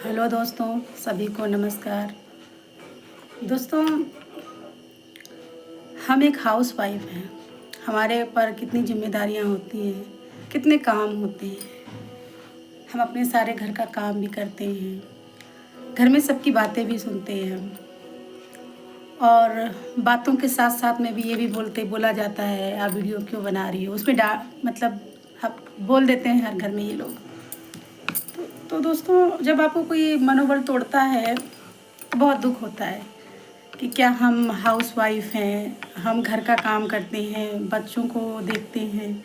Hello दोस्तों, सभी को नमस्कार। दोस्तों, हम एक हाउस वाइफ हैं। हमारे ऊपर कितनी जिम्मेदारियां होती हैं, कितने काम होते हैं। हम अपने सारे घर का काम भी करते हैं, घर में सबकी बातें भी सुनते हैं हम। और बातों के साथ साथ में भी ये भी बोला जाता है, आप वीडियो क्यों बना रही हो, उसमें मतलब हम बोल देते हैं हर घर में ये लोग। तो दोस्तों, जब आपको कोई मनोबल तोड़ता है तो बहुत दुख होता है कि क्या हम हाउस वाइफ हैं, हम घर का काम करते हैं, बच्चों को देखते हैं,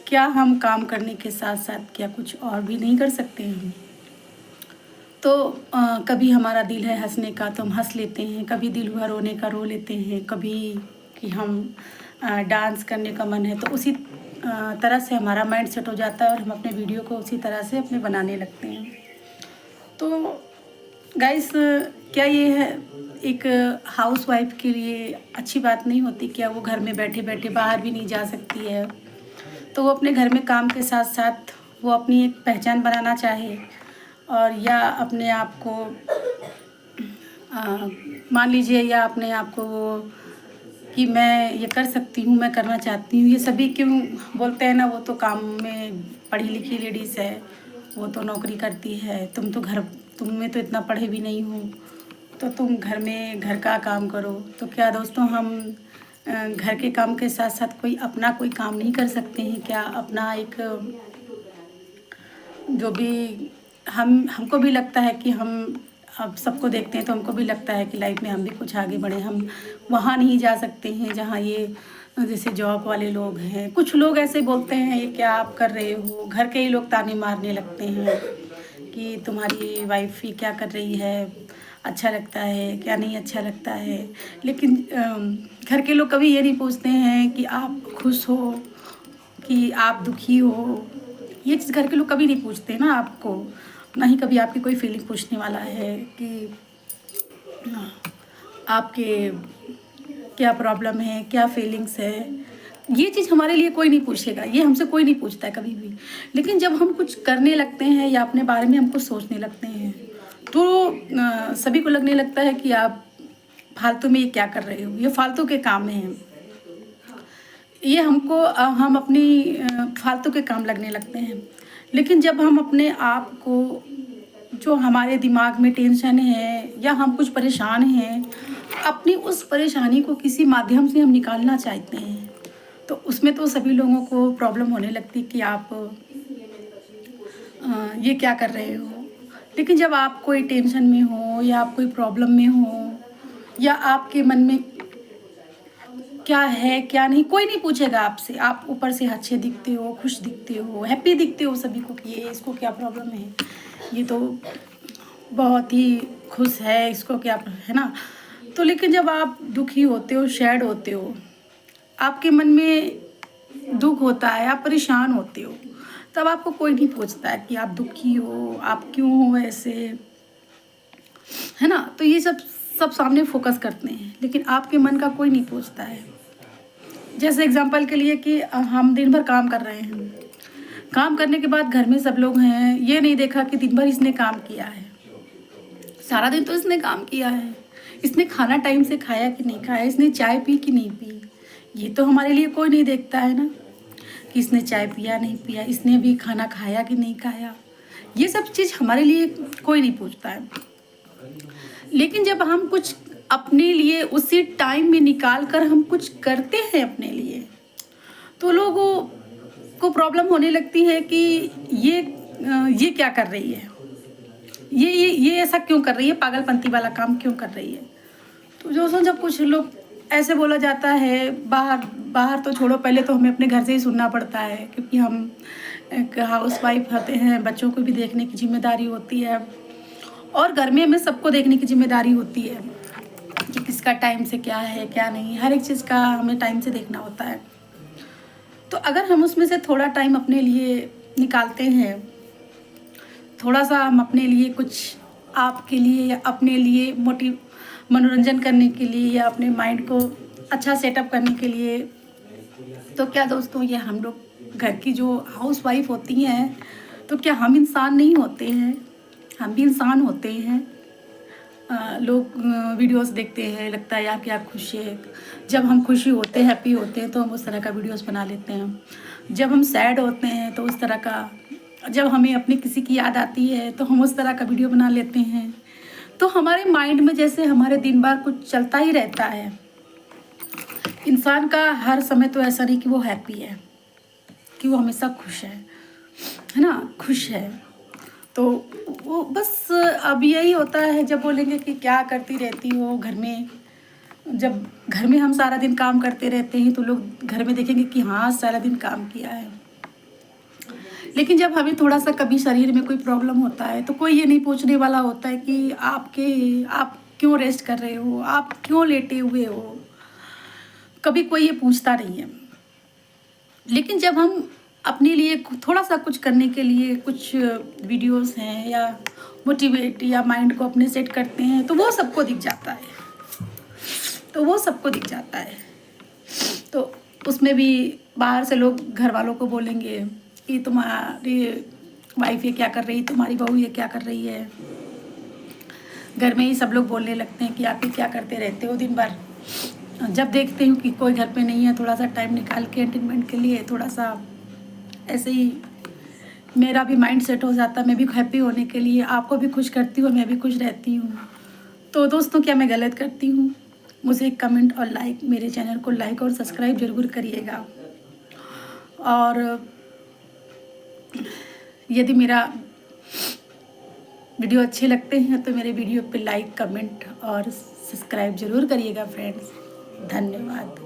क्या हम काम करने के साथ साथ क्या कुछ और भी नहीं कर सकते हैं। तो कभी हमारा दिल है हंसने का तो हम हंस लेते हैं, कभी दिल हुआ रोने का रो लेते हैं, कभी कि हम डांस करने का मन है तो उसी तरह से हमारा माइंड सेट हो जाता है और हम अपने वीडियो को उसी तरह से अपने बनाने लगते हैं। तो गाइस, क्या ये है एक हाउस वाइफ के लिए अच्छी बात नहीं होती? क्या वो घर में बैठे बैठे बाहर भी नहीं जा सकती है? तो वो अपने घर में काम के साथ साथ वो अपनी एक पहचान बनाना चाहे और या अपने आप को मान लीजिए, या अपने आप को वो कि मैं ये कर सकती हूँ, मैं करना चाहती हूँ। ये सभी क्यों बोलते हैं ना, वो तो काम में पढ़ी लिखी लेडीज़ है, वो तो नौकरी करती है, तुम में तो इतना पढ़े भी नहीं हो, तो तुम घर में घर का काम करो। तो क्या दोस्तों, हम घर के काम के साथ साथ कोई काम नहीं कर सकते हैं क्या? अपना एक जो भी हमको भी लगता है कि हम अब सबको देखते हैं तो हमको भी लगता है कि लाइफ में हम भी कुछ आगे बढ़े। हम वहाँ नहीं जा सकते हैं जहाँ ये जैसे जॉब वाले लोग हैं। कुछ लोग ऐसे बोलते हैं, ये क्या आप कर रहे हो? घर के ही लोग ताने मारने लगते हैं कि तुम्हारी वाइफ ही क्या कर रही है, अच्छा लगता है क्या, नहीं अच्छा लगता है। लेकिन घर के लोग कभी ये नहीं पूछते हैं कि आप खुश हो कि आप दुखी हो। ये चीज़ घर के लोग कभी नहीं पूछते ना आपको, ना ही कभी आपकी कोई फीलिंग पूछने वाला है कि आपके क्या प्रॉब्लम है, क्या फीलिंग्स है। ये चीज़ हमारे लिए कोई नहीं पूछेगा, ये हमसे कोई नहीं पूछता है कभी भी। लेकिन जब हम कुछ करने लगते हैं या अपने बारे में हम कुछ सोचने लगते हैं तो सभी को लगने लगता है कि आप फालतू में ये क्या कर रहे हो, ये फालतू के काम में हैं। ये हम अपनी फालतू के काम लगने लगते हैं। लेकिन जब हम अपने आप को, जो हमारे दिमाग में टेंशन है या हम कुछ परेशान हैं, अपनी उस परेशानी को किसी माध्यम से हम निकालना चाहते हैं, तो उसमें तो सभी लोगों को प्रॉब्लम होने लगती कि आप ये क्या कर रहे हो। लेकिन जब आप कोई टेंशन में हो या आप कोई प्रॉब्लम में हो या आपके मन में क्या है क्या नहीं, कोई नहीं पूछेगा आपसे। आप ऊपर से अच्छे दिखते हो, खुश दिखते हो, हैप्पी दिखते हो सभी को कि ये इसको क्या प्रॉब्लम है, ये तो बहुत ही खुश है, इसको क्या है ना। तो लेकिन जब आप दुखी होते हो, सैड होते हो, आपके मन में दुख होता है, आप परेशान होते हो, तब आपको कोई नहीं पूछता है कि आप दुखी हो, आप क्यों हो ऐसे, है ना। तो ये सब सामने फोकस करते हैं, लेकिन आपके मन का कोई नहीं पूछता है। जैसे एग्जांपल के लिए कि हम दिन भर काम कर रहे हैं, काम करने के बाद घर में सब लोग हैं, ये नहीं देखा कि दिन भर इसने काम किया है, सारा दिन तो इसने काम किया है, इसने खाना टाइम से खाया कि नहीं खाया, इसने चाय पी कि नहीं पी। ये तो हमारे लिए कोई नहीं देखता है ना कि इसने चाय पिया नहीं पिया, इसने भी खाना खाया कि नहीं खाया। ये सब चीज़ हमारे लिए कोई नहीं पूछता है। लेकिन जब हम कुछ अपने लिए उसी टाइम में निकाल कर हम कुछ करते हैं अपने लिए, तो लोगों को प्रॉब्लम होने लगती है कि ये क्या कर रही है, ये ऐसा क्यों कर रही है, पागलपंती वाला काम क्यों कर रही है। तो जो जब कुछ लोग ऐसे बोला जाता है, बाहर बाहर तो छोड़ो, पहले तो हमें अपने घर से ही सुनना पड़ता है, क्योंकि हम एक हाउस वाइफ होते हैं, बच्चों को भी देखने की जिम्मेदारी होती है और घर में हमें सबको देखने की जिम्मेदारी होती है कि किसका टाइम से क्या है क्या नहीं, हर एक चीज़ का हमें टाइम से देखना होता है। तो अगर हम उसमें से थोड़ा टाइम अपने लिए निकालते हैं, थोड़ा सा हम अपने लिए कुछ आपके लिए या अपने लिए मनोरंजन करने के लिए या अपने माइंड को अच्छा सेटअप करने के लिए, तो क्या दोस्तों, ये हम लोग घर की जो हाउस वाइफ होती हैं, तो क्या हम इंसान नहीं होते हैं? हम भी इंसान होते हैं। लोग वीडियोस देखते हैं, लगता है यार क्या खुशी है। जब हम खुशी होते हैं, हैप्पी होते हैं, तो हम उस तरह का वीडियोस बना लेते हैं। जब हम सैड होते हैं तो उस तरह का, जब हमें अपने किसी की याद आती है तो हम उस तरह का वीडियो बना लेते हैं। तो हमारे माइंड में जैसे हमारे दिन भर कुछ चलता ही रहता है। इंसान का हर समय तो ऐसा नहीं कि वो हैप्पी है, कि वो हमेशा खुश है ना, खुश है। तो वो बस अब यही होता है, जब बोलेंगे कि क्या करती रहती हो घर में। जब घर में हम सारा दिन काम करते रहते हैं तो लोग घर में देखेंगे कि हाँ सारा दिन काम किया है। लेकिन जब हमें थोड़ा सा कभी शरीर में कोई प्रॉब्लम होता है तो कोई ये नहीं पूछने वाला होता है कि आप क्यों रेस्ट कर रहे हो, आप क्यों लेटे हुए हो। कभी कोई ये पूछता नहीं है। लेकिन जब हम अपने लिए थोड़ा सा कुछ करने के लिए कुछ वीडियोस हैं या मोटिवेट या माइंड को अपने सेट करते हैं तो वो सबको दिख जाता है, तो वो सबको दिख जाता है। तो उसमें भी बाहर से लोग घर वालों को बोलेंगे कि तुम्हारी वाइफ ये क्या कर रही है, तुम्हारी बहू ये क्या कर रही है। घर में ही सब लोग बोलने लगते हैं कि आप ये क्या करते रहते हो दिन भर। जब देखते हूँ कि कोई घर पे नहीं है, थोड़ा सा टाइम निकाल के एंटरटेनमेंट के लिए, थोड़ा सा ऐसे ही मेरा भी माइंड सेट हो जाता है। मैं भी हैप्पी होने के लिए आपको भी खुश करती हूँ, मैं भी खुश रहती हूँ। तो दोस्तों क्या मैं गलत करती हूँ? मुझे कमेंट और लाइक, मेरे चैनल को लाइक और सब्सक्राइब ज़रूर करिएगा। और यदि मेरा वीडियो अच्छे लगते हैं तो मेरे वीडियो पे लाइक, कमेंट और सब्सक्राइब ज़रूर करिएगा फ्रेंड्स। धन्यवाद।